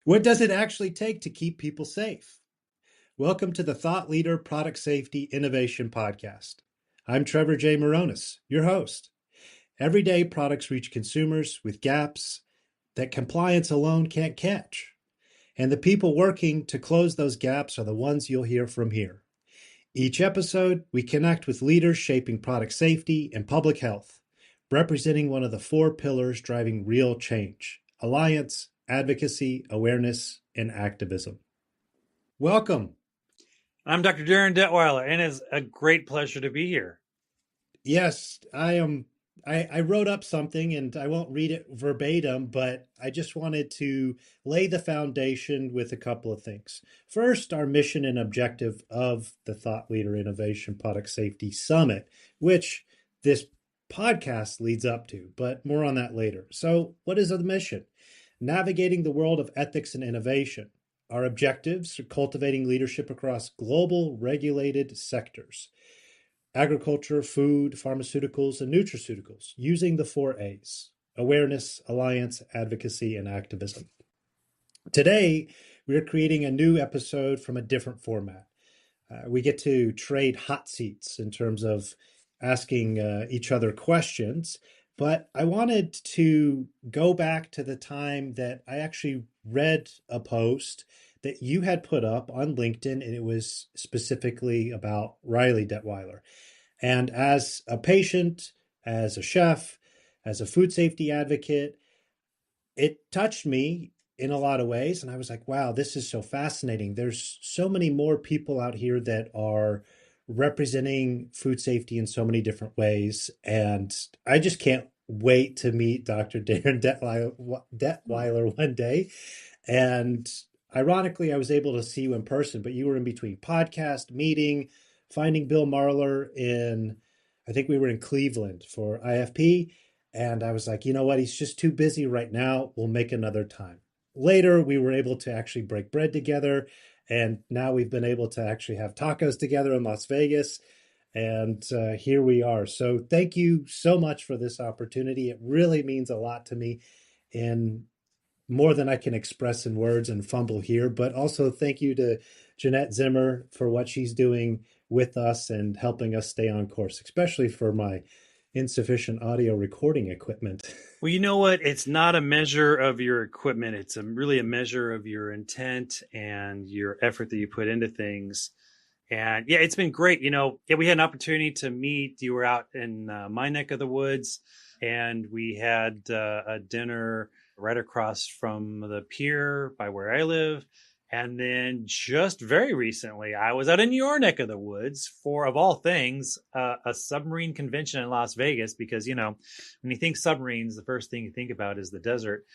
What does it actually take to keep people safe? Welcome to the Thought Leader Product Safety Innovation Podcast. I'm Trevor J. Morones, your host. Every day, products reach consumers with gaps that compliance alone can't catch. And the people working to close those gaps are the ones you'll hear from here. Each episode, we connect with leaders shaping product safety and public health, representing one of the four pillars driving real change: alliance, advocacy, awareness, and activism. Welcome. I'm Dr. Darin Detwiler, and it's a great pleasure to be here. Yes, I am. I wrote up something and I won't read it verbatim, but I just wanted to lay the foundation with a couple of things. First, our mission and objective of the Thought Leader Innovation Product Safety Summit, which this podcast leads up to, but more on that later. So, what is the mission? Navigating the world of ethics and innovation. Our objectives are cultivating leadership across global regulated sectors: agriculture, food, pharmaceuticals, and nutraceuticals, using the 4A's: awareness, alliance, advocacy, and activism. Today, we are creating a new episode from a different format. We get to trade hot seats in terms of asking each other questions, but I wanted to go back to the time that I actually read a post that you had put up on LinkedIn, and it was specifically about Riley Detwiler. And as a patient, as a chef, as a food safety advocate, it touched me in a lot of ways. And I was like, wow, this is so fascinating. There's so many more people out here that are representing food safety in so many different ways. And I just can't wait to meet Dr. Darin Detwiler one day. And ironically, I was able to see you in person, but you were in between podcast, meeting, finding Bill Marler I think we were in Cleveland for IFP. And I was like, you know what? He's just too busy right now. We'll make another time. Later, we were able to actually break bread together. And now we've been able to actually have tacos together in Las Vegas. And here we are. So thank you so much for this opportunity. It really means a lot to me, and more than I can express in words and fumble here. But also thank you to Jeanette Zimmer for what she's doing with us and helping us stay on course, especially for my insufficient audio recording equipment. Well, you know what? It's not a measure of your equipment. It's really a measure of your intent and your effort that you put into things. And yeah, it's been great. We had an opportunity to meet. You were out in my neck of the woods, and we had a dinner right across from the pier by where I live. And then just very recently, I was out in your neck of the woods for, of all things, a submarine convention in Las Vegas, because, when you think submarines, the first thing you think about is the desert.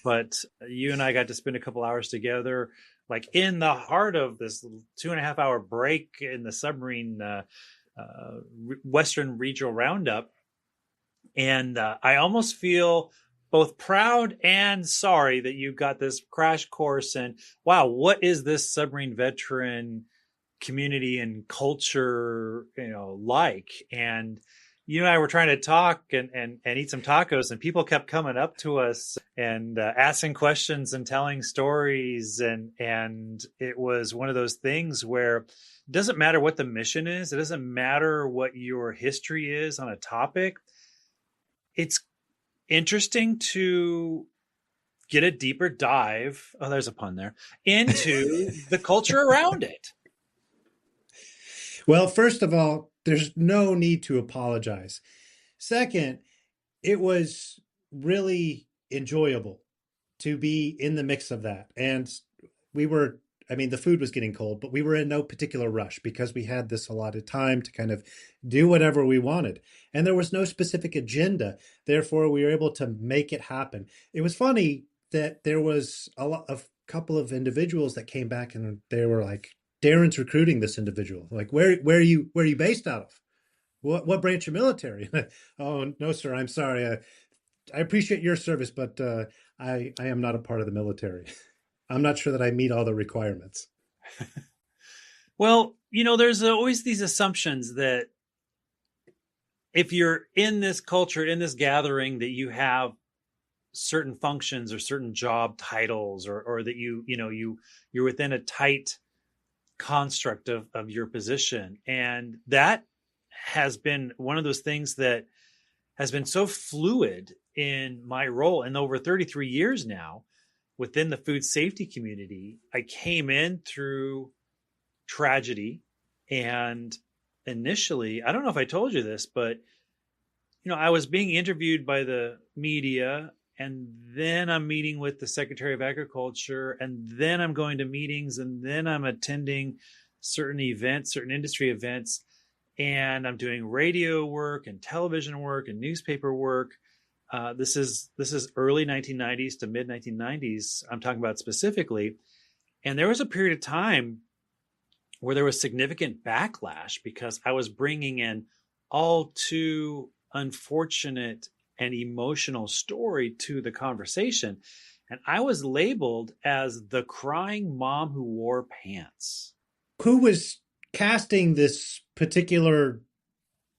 But you and I got to spend a couple hours together, like in the heart of this 2.5-hour break in the submarine Western Regional Roundup. And I almost feel both proud and sorry that you got this crash course. And wow, what is this submarine veteran community and culture, like? And you and I were trying to talk and eat some tacos, and people kept coming up to us and asking questions and telling stories. And it was one of those things where it doesn't matter what the mission is. It doesn't matter what your history is on a topic. It's interesting to get a deeper dive, there's a pun there, into the culture around it. Well, first of all, there's no need to apologize. Second, it was really enjoyable to be in the mix of that. And the food was getting cold, but we were in no particular rush because we had this allotted time to kind of do whatever we wanted. And there was no specific agenda. Therefore, we were able to make it happen. It was funny that there was a couple of individuals that came back and they were like, Darin's recruiting this individual. Like, where are you based out of? What branch of military? Oh, no, sir, I'm sorry. I appreciate your service, but I am not a part of the military. I'm not sure that I meet all the requirements. Well, there's always these assumptions that if you're in this culture, in this gathering, that you have certain functions or certain job titles, or that you're within a tight construct of your position. And that has been one of those things that has been so fluid in my role. And over 33 years now within the food safety community, I came in through tragedy. And initially, I don't know if I told you this, but I was being interviewed by the media, and then I'm meeting with the Secretary of Agriculture, and then I'm going to meetings, and then I'm attending certain events, certain industry events, and I'm doing radio work and television work and newspaper work. This is early 1990s to mid 1990s. I'm talking about specifically, and there was a period of time where there was significant backlash because I was bringing in all too unfortunate and emotional story to the conversation. And I was labeled as the crying mom who wore pants. Who was casting this particular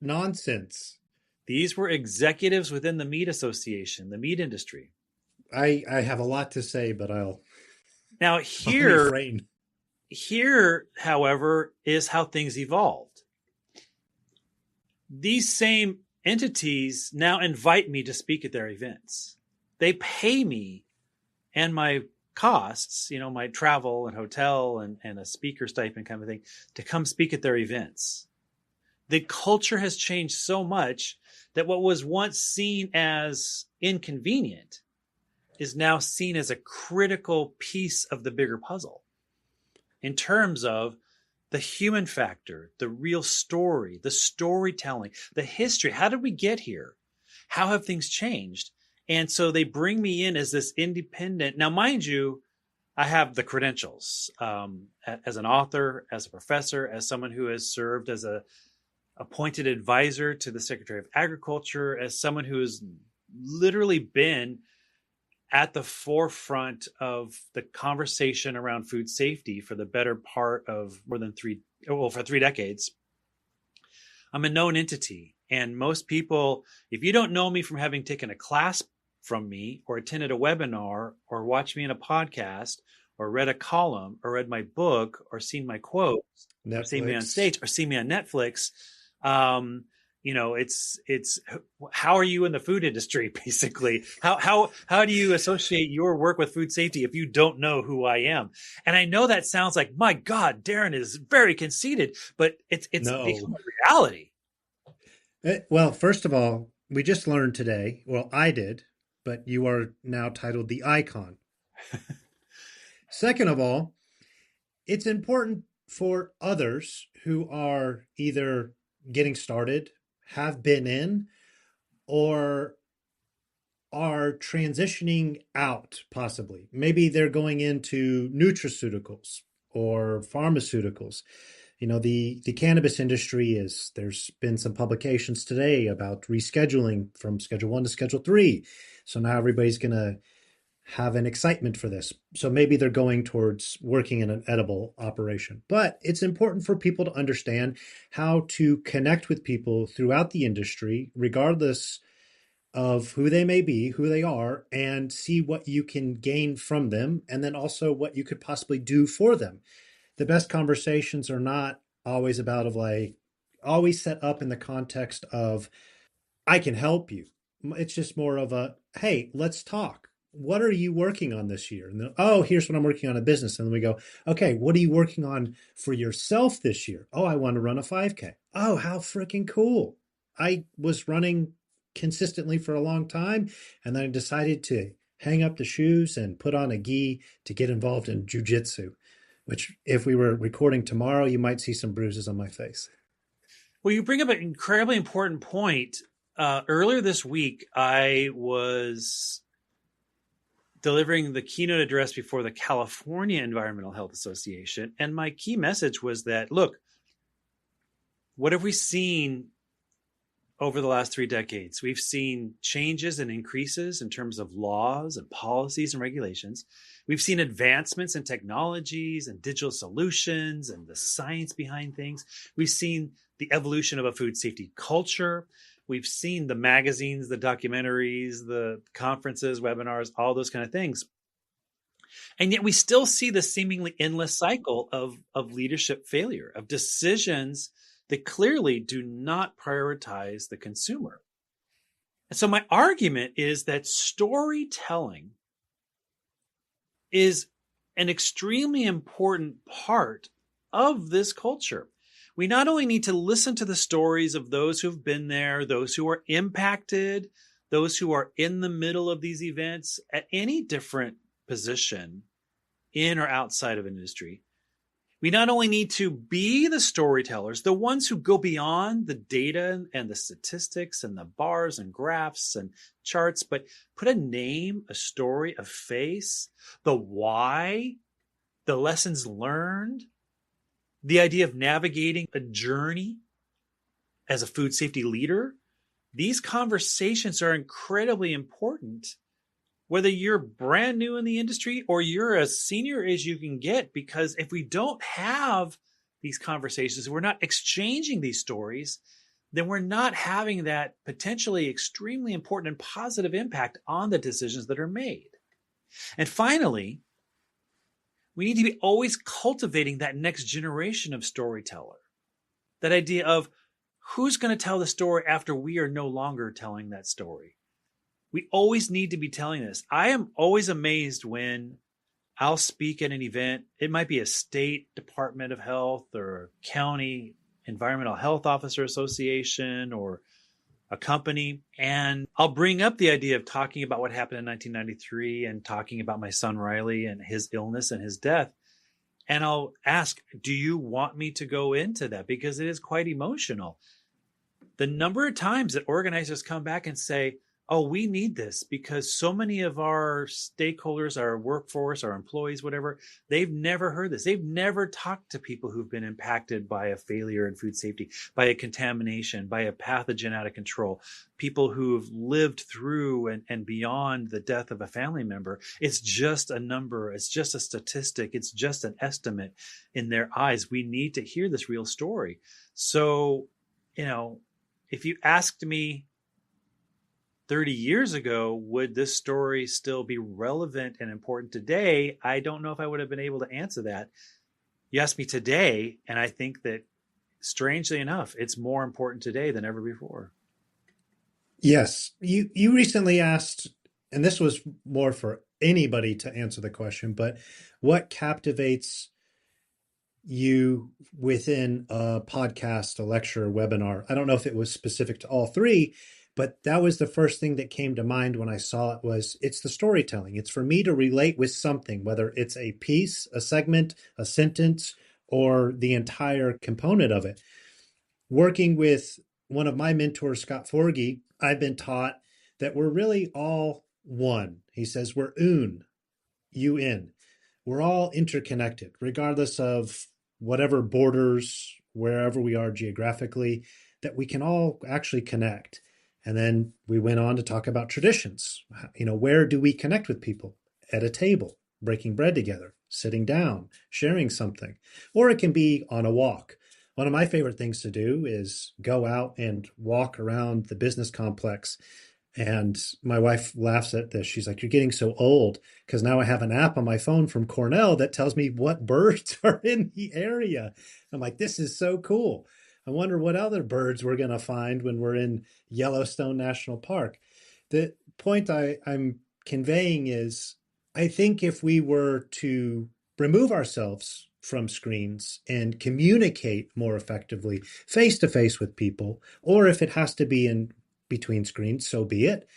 nonsense? These were executives within the meat association, the meat industry. I have a lot to say, but Now I'll refrain. Here, however, is how things evolved. These same entities now invite me to speak at their events. They pay me and my costs, my travel and hotel and a speaker stipend kind of thing, to come speak at their events. The culture has changed so much that what was once seen as inconvenient is now seen as a critical piece of the bigger puzzle in terms of the human factor, the real story, the storytelling, the history. How did we get here? How have things changed? And so they bring me in as this independent. Now, mind you, I have the credentials as an author, as a professor, as someone who has served as a appointed advisor to the Secretary of Agriculture, as someone who has literally been at the forefront of the conversation around food safety for the better part of for 3 decades. I'm a known entity. And most people, if you don't know me from having taken a class from me or attended a webinar or watched me in a podcast or read a column or read my book or seen my quotes Netflix. Or seen me on stage or seen me on Netflix, it's how are you in the food industry, basically? How do you associate your work with food safety if you don't know who I am? And I know that sounds like, my God, Darin is very conceited, but it's No. become a reality. Well, first of all, we just learned today, well, I did, but you are now titled the icon. Second of all, it's important for others who are either getting started, have been in, or are transitioning out, possibly. Maybe they're going into nutraceuticals or pharmaceuticals. The cannabis industry there's been some publications today about rescheduling from Schedule 1 to Schedule 3. So now everybody's going to have an excitement for this. So maybe they're going towards working in an edible operation. But it's important for people to understand how to connect with people throughout the industry, regardless of who they may be, who they are, and see what you can gain from them, and then also what you could possibly do for them. The best conversations are not always always set up in the context of, I can help you. It's just more of a, hey, let's talk. What are you working on this year? And then, oh, here's what I'm working on in business. And then we go, okay, what are you working on for yourself this year? Oh, I want to run a 5K. Oh, how freaking cool. I was running consistently for a long time, and then I decided to hang up the shoes and put on a gi to get involved in jiu-jitsu, which if we were recording tomorrow, you might see some bruises on my face. Well, you bring up an incredibly important point. Earlier this week, I was delivering the keynote address before the California Environmental Health Association. And my key message was that, look, what have we seen over the last 3 decades? We've seen changes and increases in terms of laws and policies and regulations. We've seen advancements in technologies and digital solutions and the science behind things. We've seen the evolution of a food safety culture. We've seen the magazines, the documentaries, the conferences, webinars, all those kind of things. And yet we still see the seemingly endless cycle of leadership failure, of decisions that clearly do not prioritize the consumer. And so my argument is that storytelling is an extremely important part of this culture. We not only need to listen to the stories of those who've been there, those who are impacted, those who are in the middle of these events at any different position in or outside of industry. We not only need to be the storytellers, the ones who go beyond the data and the statistics and the bars and graphs and charts, but put a name, a story, a face, the why, the lessons learned, the idea of navigating a journey as a food safety leader. These conversations are incredibly important, whether you're brand new in the industry or you're as senior as you can get, because if we don't have these conversations, we're not exchanging these stories, then we're not having that potentially extremely important and positive impact on the decisions that are made. And finally, we need to be always cultivating that next generation of storyteller. That idea of who's going to tell the story after we are no longer telling that story. We always need to be telling this. I am always amazed when I'll speak at an event. It might be a state department of health or a county environmental health officer association or a company. And I'll bring up the idea of talking about what happened in 1993 and talking about my son Riley and his illness and his death. And I'll ask, do you want me to go into that? Because it is quite emotional. The number of times that organizers come back and say, oh, we need this because so many of our stakeholders, our workforce, our employees, whatever, they've never heard this. They've never talked to people who've been impacted by a failure in food safety, by a contamination, by a pathogen out of control, people who've lived through and beyond the death of a family member. It's just a number. It's just a statistic. It's just an estimate in their eyes. We need to hear this real story. So, if you asked me 30 years ago, would this story still be relevant and important today? I don't know if I would have been able to answer that. You asked me today, and I think that, strangely enough, it's more important today than ever before. Yes. You recently asked, and this was more for anybody to answer the question, but what captivates you within a podcast, a lecture, a webinar? I don't know if it was specific to all three, but that was the first thing that came to mind when I saw it. It's the storytelling. It's for me to relate with something, whether it's a piece, a segment, a sentence, or the entire component of it. Working with one of my mentors, Scott Forgy, I've been taught that we're really all one. He says we're UN. We're all interconnected, regardless of whatever borders, wherever we are geographically, that we can all actually connect. And then we went on to talk about traditions. Where do we connect with people? At a table, breaking bread together, sitting down, sharing something. Or it can be on a walk. One of my favorite things to do is go out and walk around the business complex. And my wife laughs at this. She's like, you're getting so old, because now I have an app on my phone from Cornell that tells me what birds are in the area. I'm like, this is so cool. I wonder what other birds we're going to find when we're in Yellowstone National Park. The point I'm conveying is, I think if we were to remove ourselves from screens and communicate more effectively face to face with people, or if it has to be in between screens, so be it.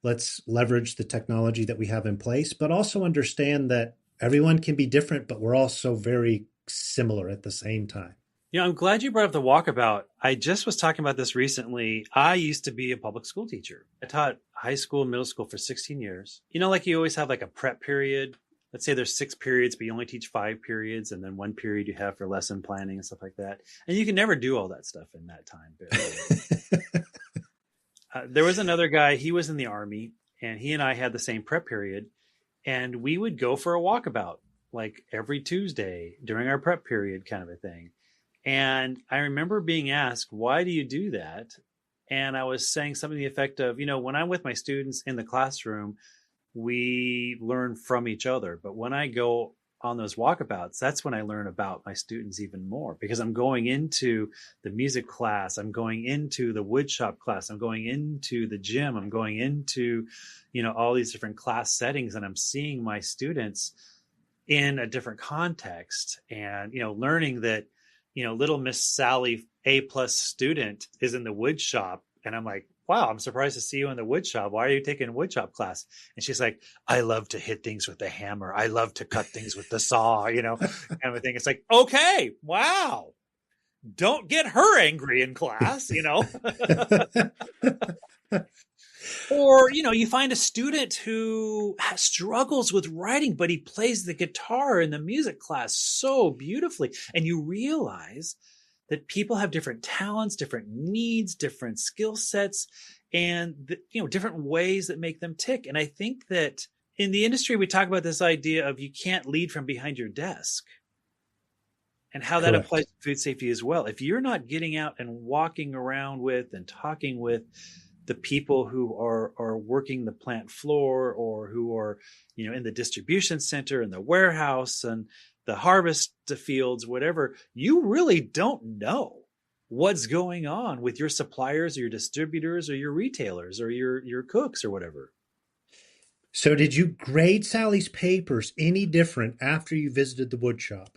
Let's leverage the technology that we have in place, but also understand that everyone can be different, but we're all so very similar at the same time. I'm glad you brought up the walkabout. I just was talking about this recently. I used to be a public school teacher. I taught high school and middle school for 16 years. Like you always have like a prep period. Let's say there's 6 periods, but you only teach 5 periods, and then 1 period you have for lesson planning and stuff like that. And you can never do all that stuff in that time. There was another guy, he was in the Army, and he and I had the same prep period, and we would go for a walkabout like every Tuesday during our prep period kind of a thing. And I remember being asked, why do you do that? And I was saying something to the effect of, when I'm with my students in the classroom, we learn from each other. But when I go on those walkabouts, that's when I learn about my students even more, because I'm going into the music class, I'm going into the woodshop class, I'm going into the gym, I'm going into, all these different class settings, and I'm seeing my students in a different context, and, learning that, little Miss Sally A+ student is in the wood shop. And I'm like, wow, I'm surprised to see you in the wood shop. Why are you taking a wood shop class? And she's like, I love to hit things with the hammer. I love to cut things with the saw, kind of a thing. It's like, okay, wow. Don't get her angry in class. Or, you find a student who struggles with writing, but he plays the guitar in the music class so beautifully. And you realize that people have different talents, different needs, different skill sets, and, different ways that make them tick. And I think that in the industry, we talk about this idea of you can't lead from behind your desk, and how that applies Correct. to food safety as well. If you're not getting out and walking around with and talking with the people who are working the plant floor, or who are, in the distribution center and the warehouse and the harvest fields, whatever, you really don't know what's going on with your suppliers or your distributors or your retailers or your cooks or whatever. So did you grade Sally's papers any different after you visited the wood shop?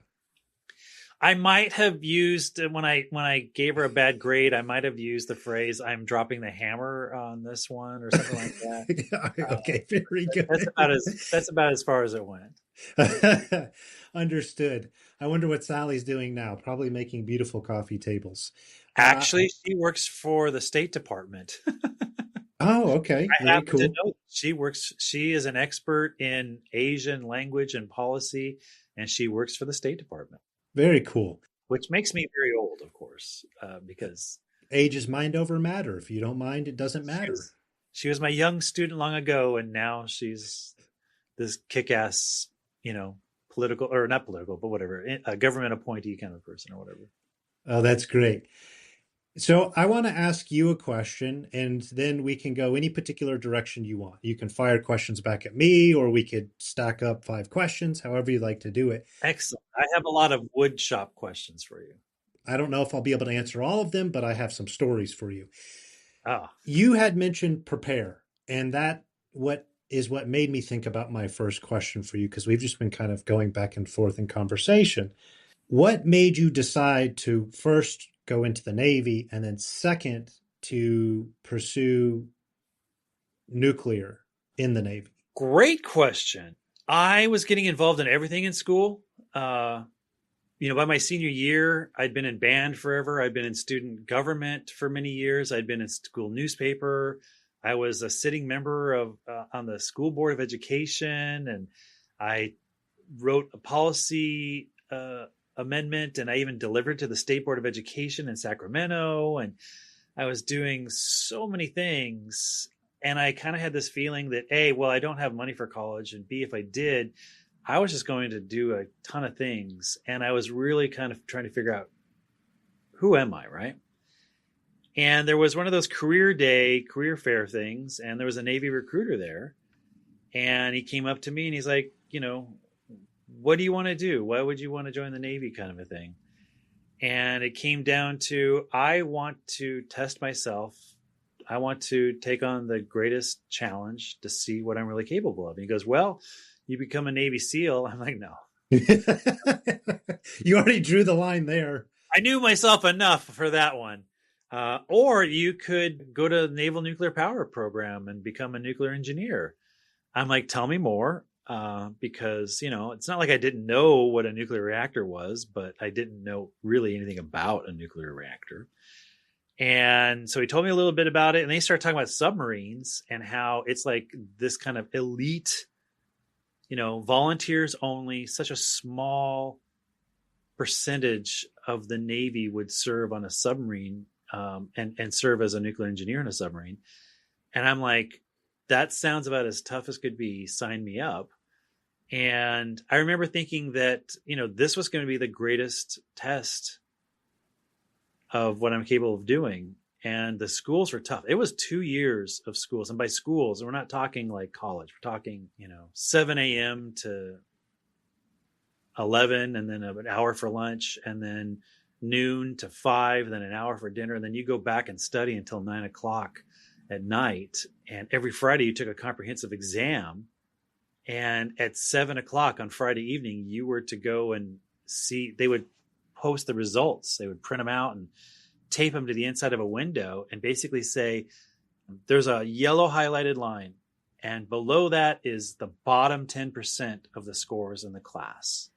I might have used, when I gave her a bad grade, I might have used the phrase "I'm dropping the hammer" on this one, or something like that. Okay, very That's good. about as far as it went. Understood. I wonder what Sally's doing now. Probably making beautiful coffee tables. Uh, Actually, she works for the State Department. oh, okay. I Very happen to cool. know she is an expert in Asian language and policy, and she works for the State Department, Very cool. which makes me very old, of course, because Age is mind over matter. If you don't mind, it doesn't she matter. was, she was my young student long ago, and now she's this kick-ass, political, or not political, but whatever, a government appointee kind of person or whatever. Oh, that's great. So I want to ask you a question, and then we can go any particular direction you want. You can fire questions back at me, or we could stack up 5 questions, however you like to do it. Excellent. I have a lot of wood shop questions for you. I don't know if I'll be able to answer all of them, but I have some stories for you. Ah, You had mentioned prepare, and what made me think about my first question for you, because we've just been kind of going back and forth in conversation. What made you decide to first go into the Navy, and then second to pursue nuclear in the Navy? great question. I was getting involved in everything in school. Uh, by my senior year, I'd been in band forever. I'd been in student government for many years. I'd been in school newspaper. I was a sitting member of on the school board of education, and I wrote a policy amendment, and I even delivered to the state board of education in Sacramento. And I was doing so many things, and I kind of had this feeling that A, well, I don't have money for college, and B, if I did, I was just going to do a ton of things. And I was really kind of trying to figure out, who am I, right? And there was one of those career fair things, and there was a Navy recruiter there. And he came up to me and he's like, what do you want to do? Why would you want to join the Navy, kind of a thing? And it came down to, I want to test myself. I want to take on the greatest challenge to see what I'm really capable of. And he goes, well, you become a Navy SEAL. I'm like, no. You already drew the line there. I knew myself enough for that one. Or you could go to the Naval Nuclear Power Program and become a nuclear engineer. I'm like, tell me more. Because, it's not like I didn't know what a nuclear reactor was, but I didn't know really anything about a nuclear reactor. And so he told me a little bit about it. And then he started talking about submarines and how it's like this kind of elite, volunteers only, such a small percentage of the Navy would serve on a submarine, and serve as a nuclear engineer in a submarine. And I'm like, that sounds about as tough as could be. Sign me up. And I remember thinking that, this was going to be the greatest test of what I'm capable of doing. and the schools were tough. It was 2 years of schools. And by schools, we're not talking like college. We're talking, 7 a.m. to 11, and then an hour for lunch, and then noon to 5, then an hour for dinner. And then you go back and study until 9 o'clock at night. And every Friday you took a comprehensive exam. And at 7 o'clock on Friday evening, you were to go and see, they would post the results. They would print them out and tape them to the inside of a window and basically say, there's a yellow highlighted line, and below that is the bottom 10% of the scores in the class.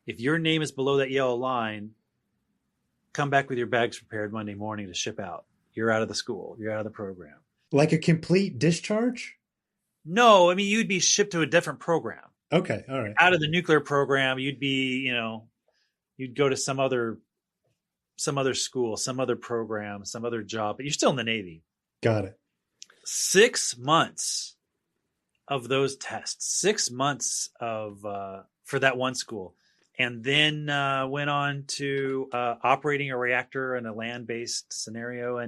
If your name is below that yellow line, come back with your bags prepared Monday morning to ship out. You're out of the school. You're out of the program. Like a complete discharge? No, I mean, you'd be shipped to a different program. Okay, all right. Out of the nuclear program, you'd be, you'd go to some other school, some other program, some other job, but you're still in the Navy. Got it. 6 months of those tests, 6 months of for that one school, and then went on to operating a reactor in a land-based scenario,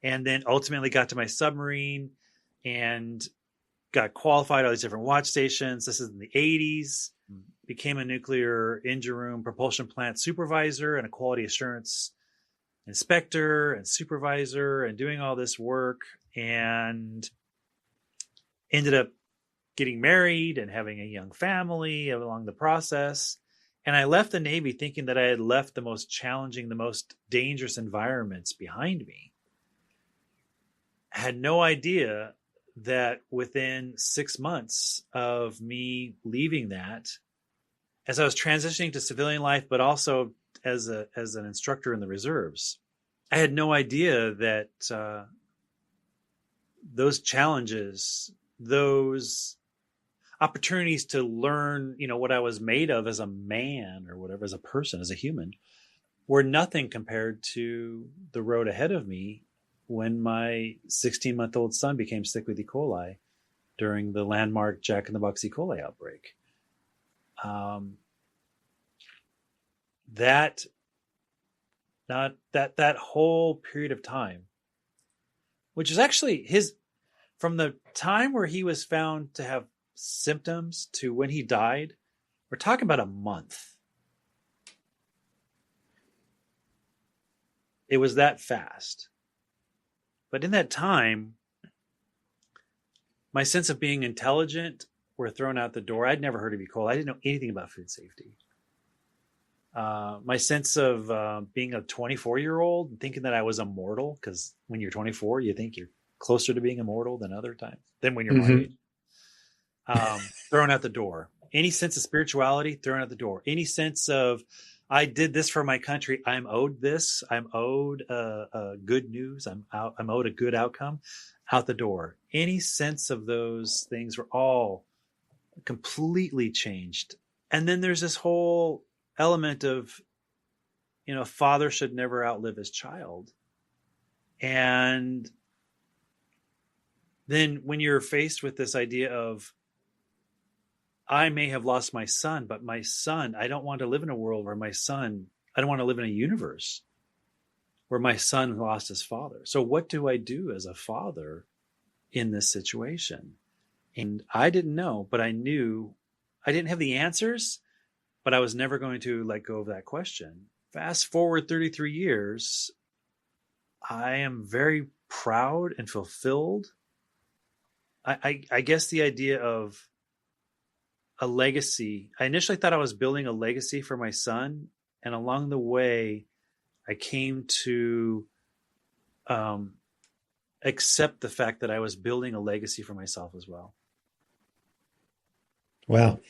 and then ultimately got to my submarine and got qualified all these different watch stations. This is in the 80s. Became a nuclear engine room propulsion plant supervisor and a quality assurance inspector and supervisor, and doing all this work, and ended up getting married and having a young family along the process. And I left the Navy thinking that I had left the most challenging, the most dangerous environments behind me. I had no idea that within 6 months of me leaving that, as I was transitioning to civilian life, but also as an instructor in the reserves, I had no idea that those challenges, those opportunities to learn, what I was made of as a man or whatever, as a person, as a human, were nothing compared to the road ahead of me when my 16-month-old son became sick with E. coli during the landmark Jack in the Box E. coli outbreak. That whole period of time, which is actually from the time where he was found to have symptoms to when he died, we're talking about a month. It was that fast. But in that time, my sense of being intelligent were thrown out the door. I'd never heard of E. coli. I didn't know anything about food safety. My sense of being a 24-year-old and thinking that I was immortal, because when you're 24, you think you're closer to being immortal than other times, than when you're my age. Thrown out the door. Any sense of spirituality, thrown out the door. Any sense of, I did this for my country, I'm owed this, I'm owed good news, I'm owed a good outcome, out the door. Any sense of those things were all completely changed. And then there's this whole element of, father should never outlive his child. And then when you're faced with this idea of, I may have lost my son, but my son, I don't want to live in a world where I don't want to live in a universe where my son lost his father. So what do I do as a father in this situation? And I didn't know, but I knew I didn't have the answers, but I was never going to let go of that question. Fast forward 33 years, I am very proud and fulfilled. I guess the idea of a legacy, I initially thought I was building a legacy for my son. And along the way, I came to accept the fact that I was building a legacy for myself as well. Wow.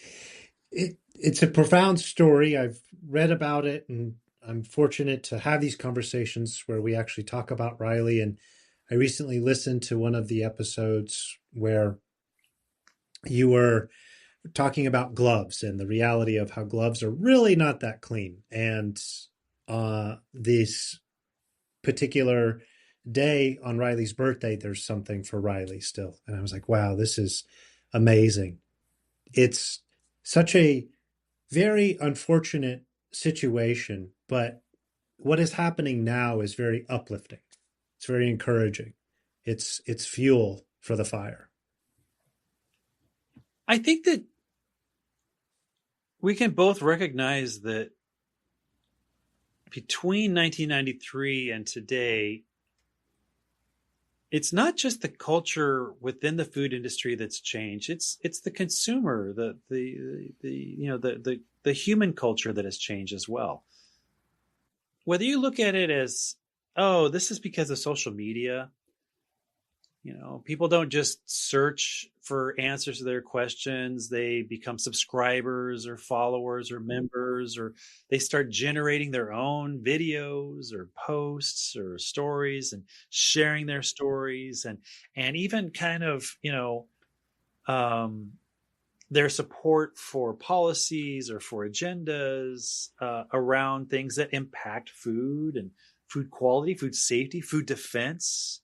It's a profound story. I've read about it, and I'm fortunate to have these conversations where we actually talk about Riley. And I recently listened to one of the episodes where you were talking about gloves and the reality of how gloves are really not that clean. And this particular day on Riley's birthday, there's something for Riley still. And I was like, wow, this is amazing. It's such a very unfortunate situation, but what is happening now is very uplifting. It's very encouraging. It's fuel for the fire. I think that we can both recognize that between 1993 and today, it's not just the culture within the food industry that's changed. It's the consumer, the human culture that has changed as well. Whether you look at it as, oh, this is because of social media, people don't just search for answers to their questions. They become subscribers or followers or members, or they start generating their own videos or posts or stories and sharing their stories, and even kind of, um, their support for policies or for agendas around things that impact food and food quality, food safety, food defense,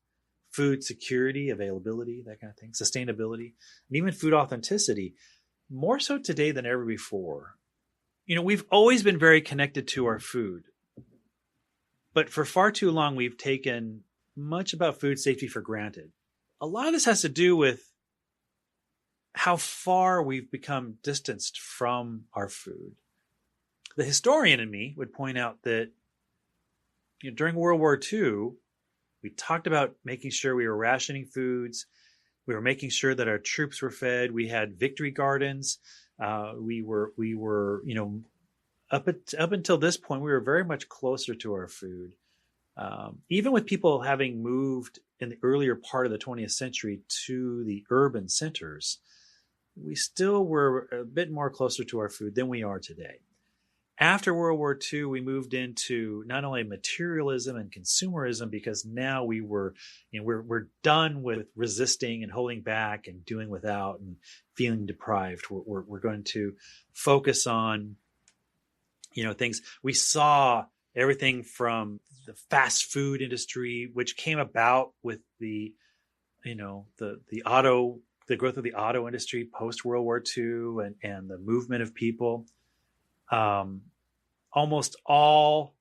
food security, availability, that kind of thing, sustainability, and even food authenticity, more so today than ever before. We've always been very connected to our food, but for far too long, we've taken much about food safety for granted. A lot of this has to do with how far we've become distanced from our food. The historian in me would point out that during World War II, we talked about making sure we were rationing foods. We were making sure that our troops were fed. We had victory gardens. We were, up until this point, we were very much closer to our food. Even with people having moved in the earlier part of the 20th century to the urban centers, we still were a bit more closer to our food than we are today. After World War II, we moved into not only materialism and consumerism, because now we're done with resisting and holding back and doing without and feeling deprived. We're going to focus on, things. We saw everything from the fast food industry, which came about with the growth of the auto industry post World War II and the movement of people. Almost all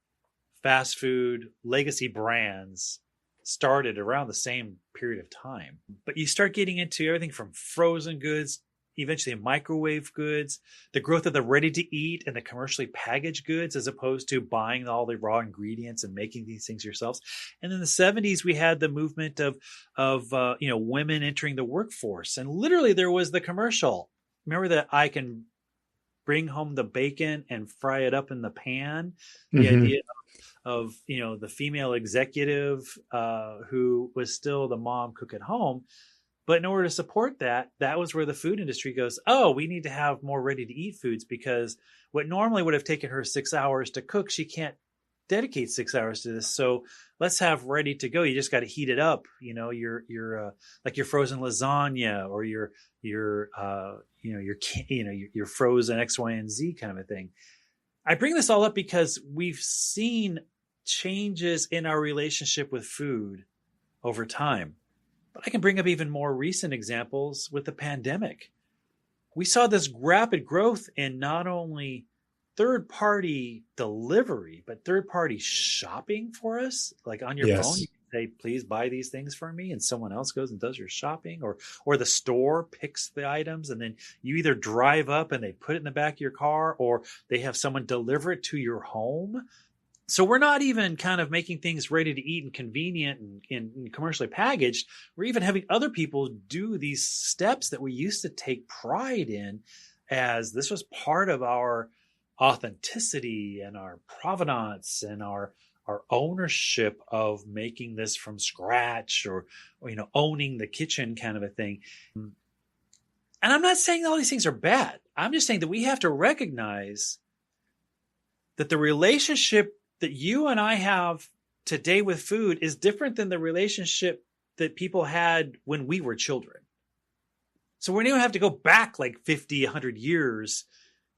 fast food legacy brands started around the same period of time. But you start getting into everything from frozen goods, eventually microwave goods, the growth of the ready-to-eat and the commercially packaged goods, as opposed to buying all the raw ingredients and making these things yourselves. And in the 70s, we had the movement of women entering the workforce. And literally there was the commercial. Remember that I can bring home the bacon and fry it up in the pan? The idea of the female executive who was still the mom cook at home. But in order to support that was where the food industry goes, oh, we need to have more ready-to-eat foods, because what normally would have taken her 6 hours to cook, she can't dedicate 6 hours to this. So let's have ready to go. You just got to heat it up. Your like your frozen lasagna or your frozen X, Y, and Z kind of a thing. I bring this all up because we've seen changes in our relationship with food over time. But I can bring up even more recent examples with the pandemic. We saw this rapid growth in not only third-party delivery, but third-party shopping for us. Like on your phone, you can say, please buy these things for me, and someone else goes and does your shopping, or the store picks the items, and then you either drive up and they put it in the back of your car, or they have someone deliver it to your home. So we're not even kind of making things ready to eat and convenient and commercially packaged. We're even having other people do these steps that we used to take pride in, as this was part of our authenticity and our provenance and our ownership of making this from scratch, or owning the kitchen kind of a thing. And I'm not saying all these things are bad. I'm just saying that we have to recognize that the relationship that you and I have today with food is different than the relationship that people had when we were children. So we don't have to go back like 50, 100 years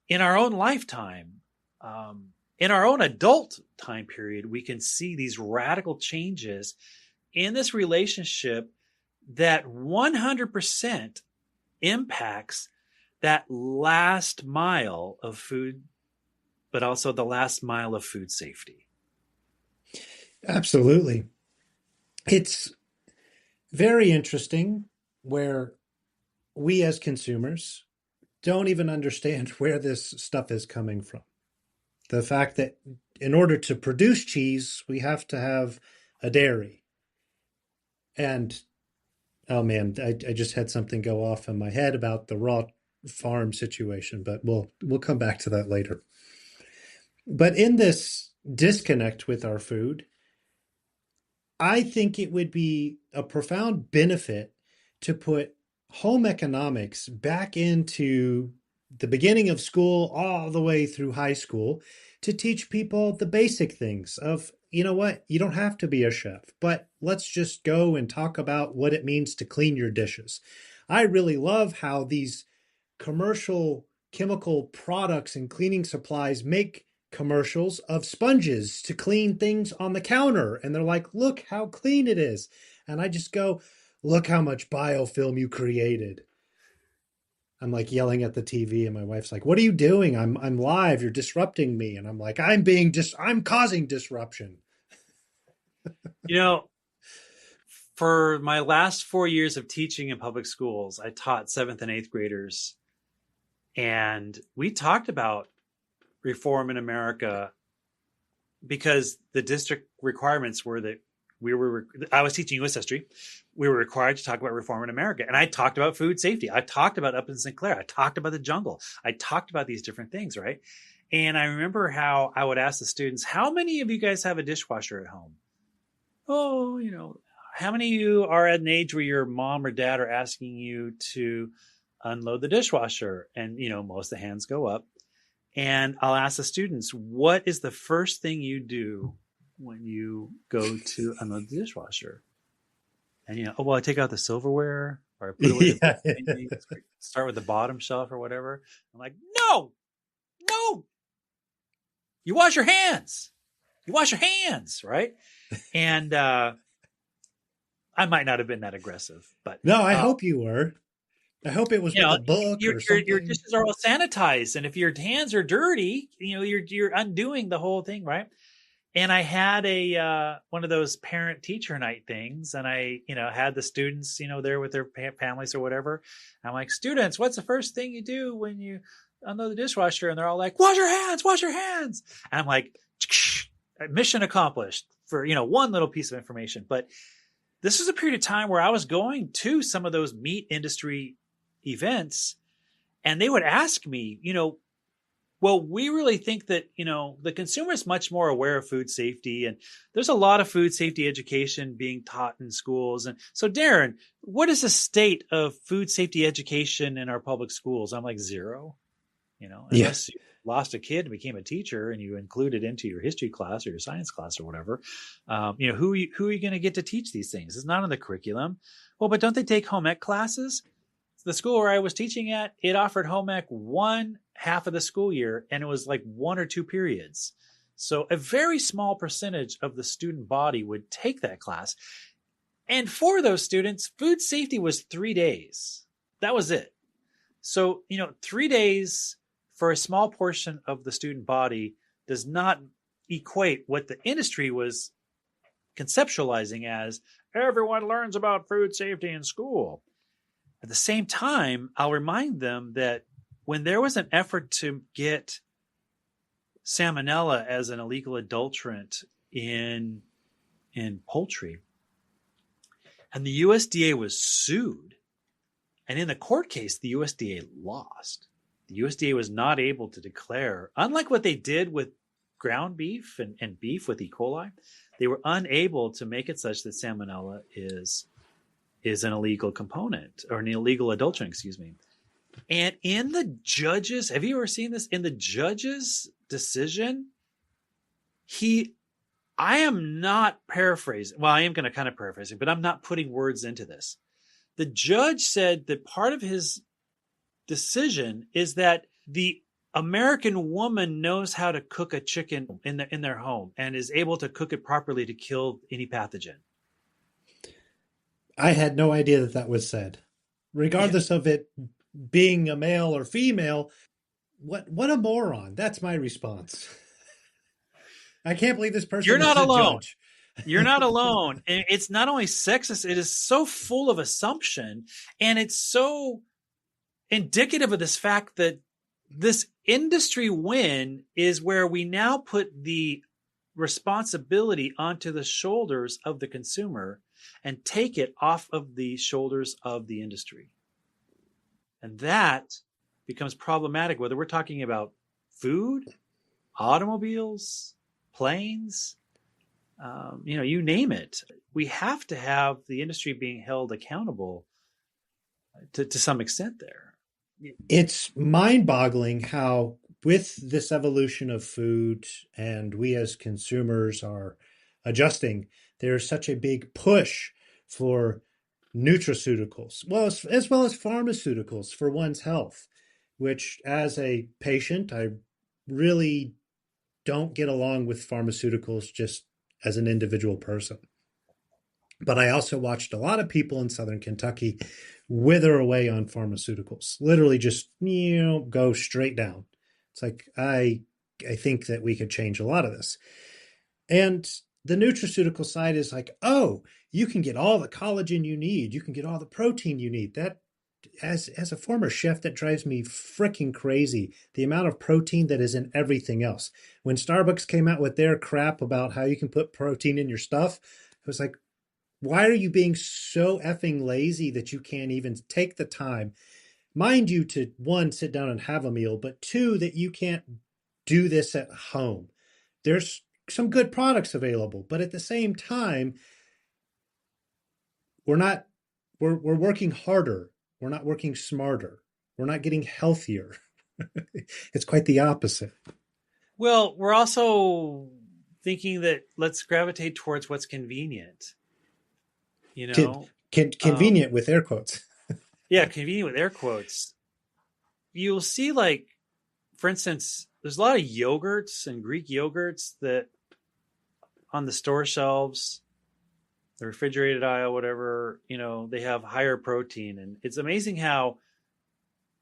in our own lifetime. In our own adult time period, we can see these radical changes in this relationship that 100% impacts that last mile of food, but also the last mile of food safety. Absolutely. It's very interesting where we as consumers don't even understand where this stuff is coming from. The fact that in order to produce cheese, we have to have a dairy. And oh man, I just had something go off in my head about the raw farm situation, but we'll come back to that later. But in this disconnect with our food, I think it would be a profound benefit to put home economics back into the beginning of school all the way through high school to teach people the basic things of, you know what, you don't have to be a chef, but let's just go and talk about what it means to clean your dishes. I really love how these commercial chemical products and cleaning supplies make commercials of sponges to clean things on the counter. And they're like, look how clean it is. And I just go, look how much biofilm you created. I'm like yelling at the TV, and my wife's like, what are you doing? I'm live. You're disrupting me. And I'm like, I'm causing disruption. You know, for my last 4 years of teaching in public schools, I taught seventh and eighth graders, and we talked about reform in America because the district requirements were that I was teaching U.S. history. We were required to talk about reform in America. And I talked about food safety. I talked about Upton Sinclair. I talked about the jungle. I talked about these different things, right? And I remember how I would ask the students, how many of you guys have a dishwasher at home? Oh, how many of you are at an age where your mom or dad are asking you to unload the dishwasher? And, most of the hands go up. And I'll ask the students, what is the first thing you do when you go to unload the dishwasher? And, I take out the silverware, or I put away Yeah. start with the bottom shelf or whatever. I'm like, no, you wash your hands. You wash your hands, right? And I might not have been that aggressive, but No, I hope you were. I hope it was with a book or something. Your dishes are all sanitized, and if your hands are dirty, you're undoing the whole thing, right? And I had a one of those parent teacher night things, and I had the students there with their families or whatever. I'm like, students, what's the first thing you do when you unload the dishwasher? And they're all like, wash your hands, wash your hands. And I'm like, mission accomplished for one little piece of information. But this was a period of time where I was going to some of those meat industry events, and they would ask me, well, we really think that, the consumer is much more aware of food safety, and there's a lot of food safety education being taught in schools. And so, Darin, what is the state of food safety education in our public schools? I'm like, zero, unless you lost a kid and became a teacher and you included into your history class or your science class or whatever. Who are you going to get to teach these things? It's not in the curriculum. Well, but don't they take home ec classes? The school where I was teaching at, it offered home ec one half of the school year, and it was like 1 or 2 periods. So a very small percentage of the student body would take that class. And for those students, food safety was 3 days. That was it. So, 3 days for a small portion of the student body does not equate what the industry was conceptualizing as everyone learns about food safety in school. At the same time, I'll remind them that when there was an effort to get salmonella as an illegal adulterant in poultry, and the USDA was sued, and in the court case, the USDA lost. The USDA was not able to declare, unlike what they did with ground beef and beef with E. coli, they were unable to make it such that salmonella is an illegal component, or an illegal adulterant, excuse me. And in the judge's, have you ever seen this? In the judge's decision, I am not paraphrasing. Well, I am going to kind of paraphrase it, but I'm not putting words into this. The judge said that part of his decision is that the American woman knows how to cook a chicken in their home and is able to cook it properly to kill any pathogen. I had no idea that was said. Regardless of it being a male or female, what a moron. That's my response. I can't believe this person You're is not a alone. judge. You're not alone. And it's not only sexist, it is so full of assumption. And it's so indicative of this fact that this industry win is where we now put the responsibility onto the shoulders of the consumer and take it off of the shoulders of the industry. And that becomes problematic, whether we're talking about food, automobiles, planes, you name it. We have to have the industry being held accountable to some extent there. It's mind-boggling how, with this evolution of food and we as consumers are adjusting, there's such a big push for nutraceuticals, well, as well as pharmaceuticals for one's health, which as a patient, I really don't get along with pharmaceuticals just as an individual person. But I also watched a lot of people in Southern Kentucky wither away on pharmaceuticals, literally just, go straight down. It's like, I think that we could change a lot of this. And the nutraceutical side is like, oh, you can get all the collagen you need. You can get all the protein you need. That, as a former chef, that drives me freaking crazy. The amount of protein that is in everything else. When Starbucks came out with their crap about how you can put protein in your stuff, I was like, why are you being so effing lazy that you can't even take the time, mind you, to one, sit down and have a meal, but two, that you can't do this at home? There's some good products available, but at the same time, we're working harder. We're not working smarter. We're not getting healthier. It's quite the opposite. Well, we're also thinking that let's gravitate towards what's convenient. You Con- know, convenient with air quotes. yeah, convenient with air quotes. You'll see, like, for instance, there's a lot of yogurts and Greek yogurts that on the store shelves, the refrigerated aisle, whatever, they have higher protein. And it's amazing how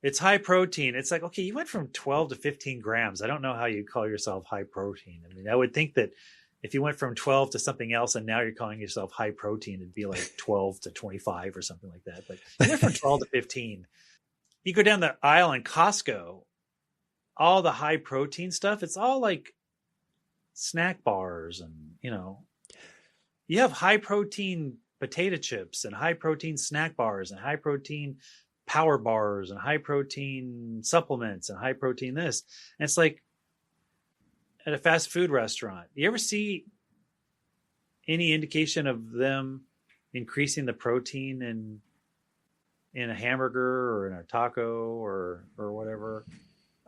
it's high protein. It's like, okay, you went from 12 to 15 grams. I don't know how you call yourself high protein. I mean, I would think that if you went from 12 to something else and now you're calling yourself high protein, it'd be like 12 to 25 or something like that. But you went from 12 to 15. You go down the aisle in Costco, all the high protein stuff, it's all like snack bars and, you have high protein potato chips and high protein snack bars and high protein power bars and high protein supplements and high protein this. And it's like at a fast food restaurant, you ever see any indication of them increasing the protein in a hamburger or in a taco or whatever?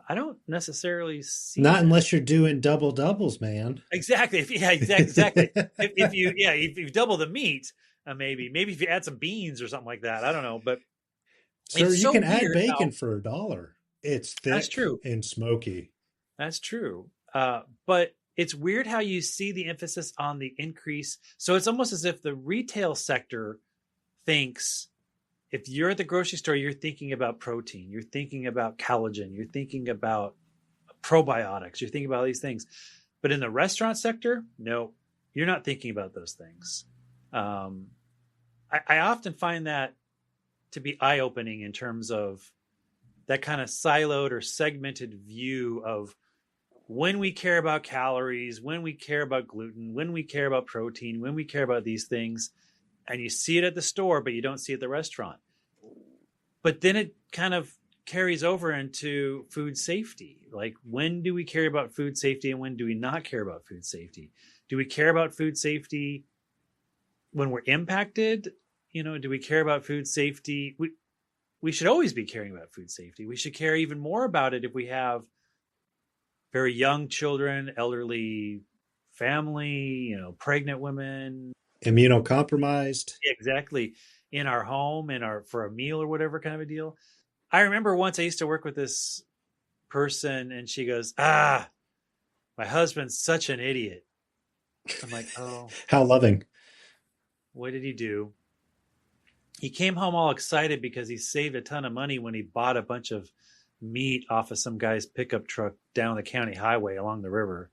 I don't necessarily see Not that. unless you're doing double doubles, man. Exactly. Exactly. if you double the meat, maybe if you add some beans or something like that, I don't know. But Sir, it's you so can add weird bacon how for $1. It's that's thick true. and smoky. That's true. But it's weird how you see the emphasis on the increase. So it's almost as if the retail sector thinks if you're at the grocery store, you're thinking about protein, you're thinking about collagen, you're thinking about probiotics, you're thinking about all these things. But in the restaurant sector, no, you're not thinking about those things. I often find that to be eye-opening in terms of that kind of siloed or segmented view of when we care about calories, when we care about gluten, when we care about protein, when we care about these things, and you see it at the store, but you don't see it at the restaurant. But then it kind of carries over into food safety. Like, when do we care about food safety and when do we not care about food safety? Do we care about food safety when we're impacted? Do we care about food safety? We should always be caring about food safety. We should care even more about it if we have very young children, elderly family, pregnant women, Immunocompromised. exactly, in our home, for a meal or whatever kind of a deal. I remember once I used to work with this person and she goes, my husband's such an idiot. I'm like, oh, How loving. what did he do? He came home all excited because he saved a ton of money when he bought a bunch of meat off of some guy's pickup truck down the county highway along the river.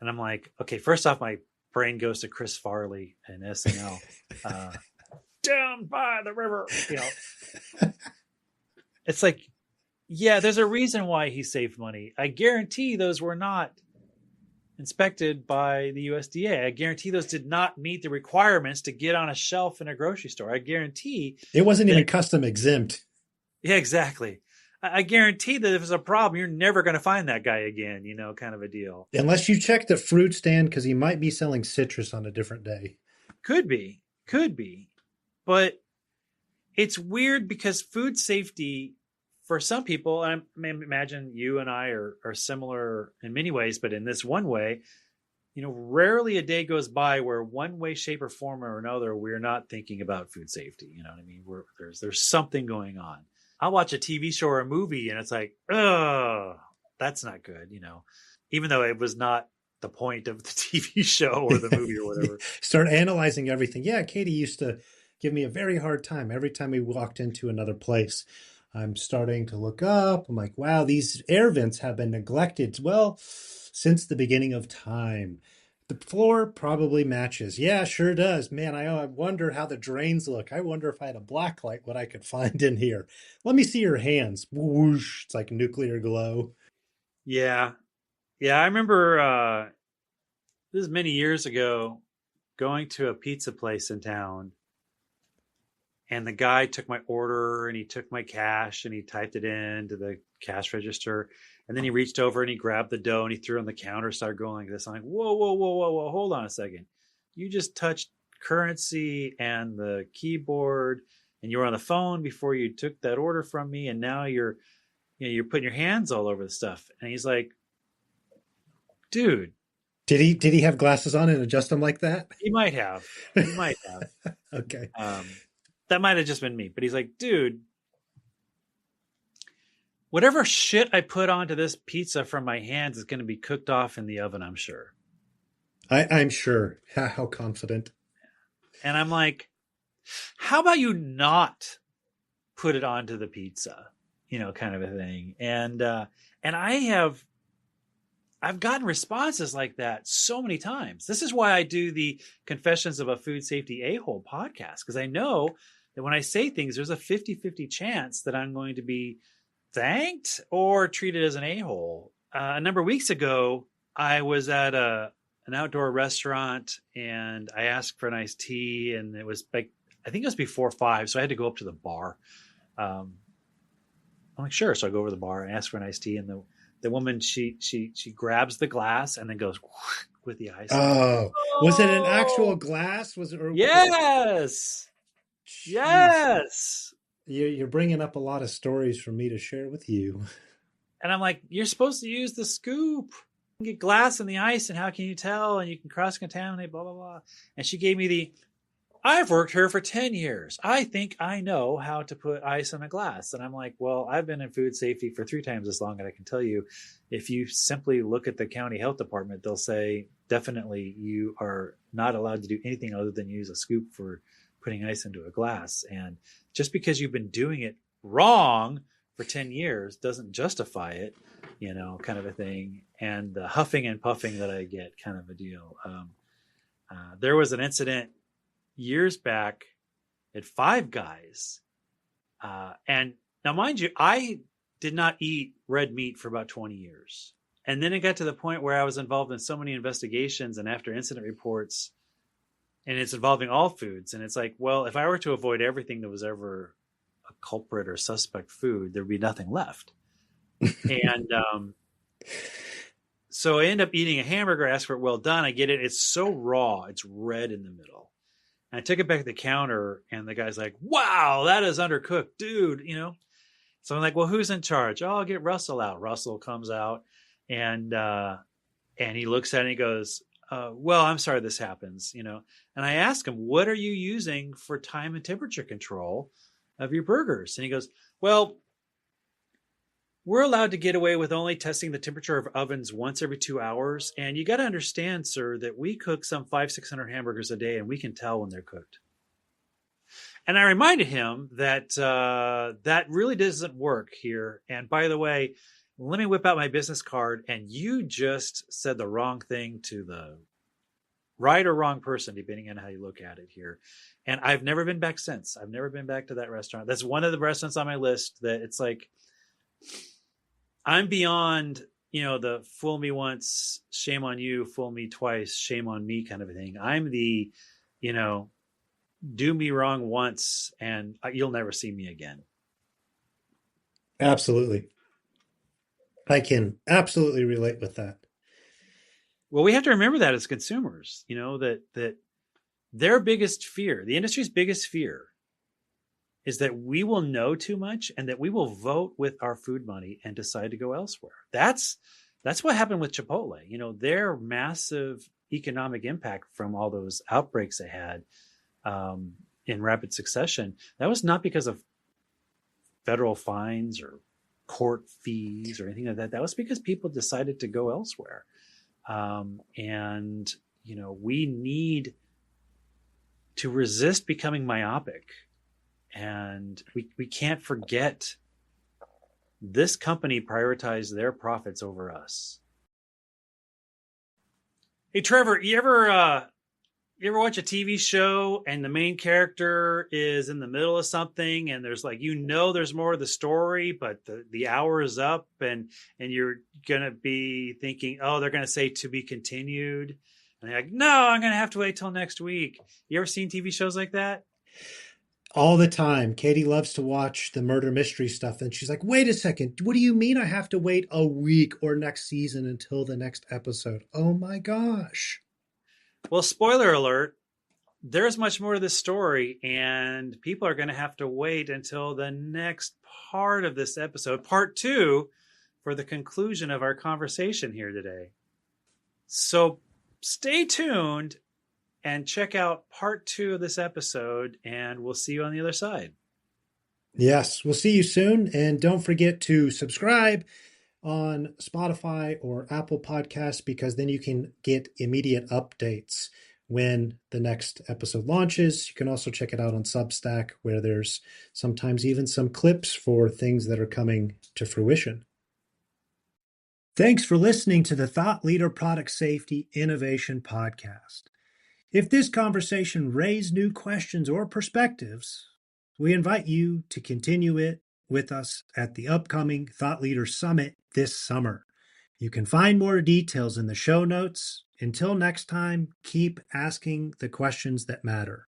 And I'm like, okay, first off, my brain goes to Chris Farley and SNL. Down by the river, It's like, yeah, there's a reason why he saved money. I guarantee those were not inspected by the USDA. I guarantee those did not meet the requirements to get on a shelf in a grocery store. I guarantee It wasn't that, even custom exempt. yeah, exactly. I guarantee that if there's a problem, you're never going to find that guy again, kind of a deal. Unless you check the fruit stand, because he might be selling citrus on a different day. Could be. But it's weird because food safety for some people, and I imagine you and I are similar in many ways, but in this one way, rarely a day goes by where one way, shape, or form or another, we're not thinking about food safety. You know what I mean? There's something going on. I'll watch a TV show or a movie and it's like, oh, that's not good, even though it was not the point of the TV show or the movie or whatever. Start analyzing everything. Yeah, Katie used to give me a very hard time every time we walked into another place. I'm starting to look up. I'm like, wow, these air vents have been neglected. Well, since the beginning of time. The floor probably matches. Yeah, sure does. Man, I wonder how the drains look. I wonder if I had a black light, what I could find in here. Let me see your hands. Whoosh. It's like nuclear glow. Yeah. Yeah, I remember this is many years ago going to a pizza place in town. And the guy took my order and he took my cash and he typed it into the cash register. And then he reached over and he grabbed the dough and he threw it on the counter, started going like this. I'm like, whoa, whoa, whoa, whoa, whoa, hold on a second. You just touched currency and the keyboard and you were on the phone before you took that order from me. And now you're putting your hands all over the stuff. And he's like, dude. Did he have glasses on and adjust them like that? He might have. Okay. That might have just been me, but he's like, dude, whatever shit I put onto this pizza from my hands is going to be cooked off in the oven, I'm sure. I'm sure. How confident. And I'm like, how about you not put it onto the pizza, kind of a thing. And I've gotten responses like that so many times. This is why I do the Confessions of a Food Safety A-Hole podcast, because I know that when I say things, there's a 50-50 chance that I'm going to be thanked or treated as an a-hole. A number of weeks ago, I was at an outdoor restaurant and I asked for an iced tea, and it was like, I think it was before 5, so I had to go up to the bar. I'm like, sure. So I go over to the bar and ask for an iced tea, and the woman, she grabs the glass and then goes with the ice. Oh, was it an actual glass? Was it? Yes. Jeez. Yes. You're bringing up a lot of stories for me to share with you. And I'm like, you're supposed to use the scoop. You can get glass in the ice, and how can you tell? And you can cross-contaminate, blah, blah, blah. And she gave me I've worked here for 10 years. I think I know how to put ice in a glass. And I'm like, well, I've been in food safety for 3 times as long. And I can tell you, if you simply look at the county health department, they'll say, definitely you are not allowed to do anything other than use a scoop for putting ice into a glass. And just because you've been doing it wrong for 10 years doesn't justify it, kind of a thing. And the huffing and puffing that I get, kind of a deal. There was an incident years back at Five Guys. And now, mind you, I did not eat red meat for about 20 years. And then it got to the point where I was involved in so many investigations and after incident reports, and it's involving all foods. And it's like, well, if I were to avoid everything that was ever a culprit or suspect food, there'd be nothing left. And so I end up eating a hamburger, ask for it well done. I get it. It's so raw. It's red in the middle. And I took it back to the counter, and the guy's like, wow, that is undercooked, dude, So I'm like, well, who's in charge? Oh, I'll get Russell out. Russell comes out, and he looks at it and he goes, well, I'm sorry this happens, And I ask him, what are you using for time and temperature control of your burgers? And he goes, well, we're allowed to get away with only testing the temperature of ovens once every 2 hours. And you got to understand, sir, that we cook some 500-600 hamburgers a day, and we can tell when they're cooked. And I reminded him that that really doesn't work here. And by the way, let me whip out my business card. And you just said the wrong thing to the right or wrong person, depending on how you look at it here. And I've never been back since. I've never been back to that restaurant. That's one of the restaurants on my list that it's like I'm beyond, the fool me once, shame on you, fool me twice, shame on me kind of a thing. I'm the, you know, do me wrong once and you'll never see me again. Absolutely. I can absolutely relate with that. Well, we have to remember that as consumers, that their biggest fear, the industry's biggest fear, is that we will know too much and that we will vote with our food money and decide to go elsewhere. That's what happened with Chipotle. Their massive economic impact from all those outbreaks they had in rapid succession. That was not because of federal fines or court fees or anything like that. That was because people decided to go elsewhere. And we need to resist becoming myopic, and we can't forget this company prioritized their profits over us. Hey Trevor, you ever watch a TV show and the main character is in the middle of something and there's like there's more of the story, but the hour is up and you're gonna be thinking, oh, they're gonna say to be continued, and they're like, no, I'm gonna have to wait till next week. You ever seen TV shows like that? All the time. Katie loves to watch the murder mystery stuff, and she's like, wait a second, what do you mean I have to wait a week or next season until the next episode? Oh my gosh. Well, spoiler alert, there's much more to this story, and people are going to have to wait until the next part of this episode, part two, for the conclusion of our conversation here today. So stay tuned and check out part two of this episode, and we'll see you on the other side. Yes, we'll see you soon. And don't forget to subscribe on Spotify or Apple Podcasts, because then you can get immediate updates when the next episode launches. You can also check it out on Substack, where there's sometimes even some clips for things that are coming to fruition. Thanks for listening to the Thought Leader Product Safety Innovation Podcast. If this conversation raised new questions or perspectives, we invite you to continue it with us at the upcoming Thought Leader Summit this summer. You can find more details in the show notes. Until next time, keep asking the questions that matter.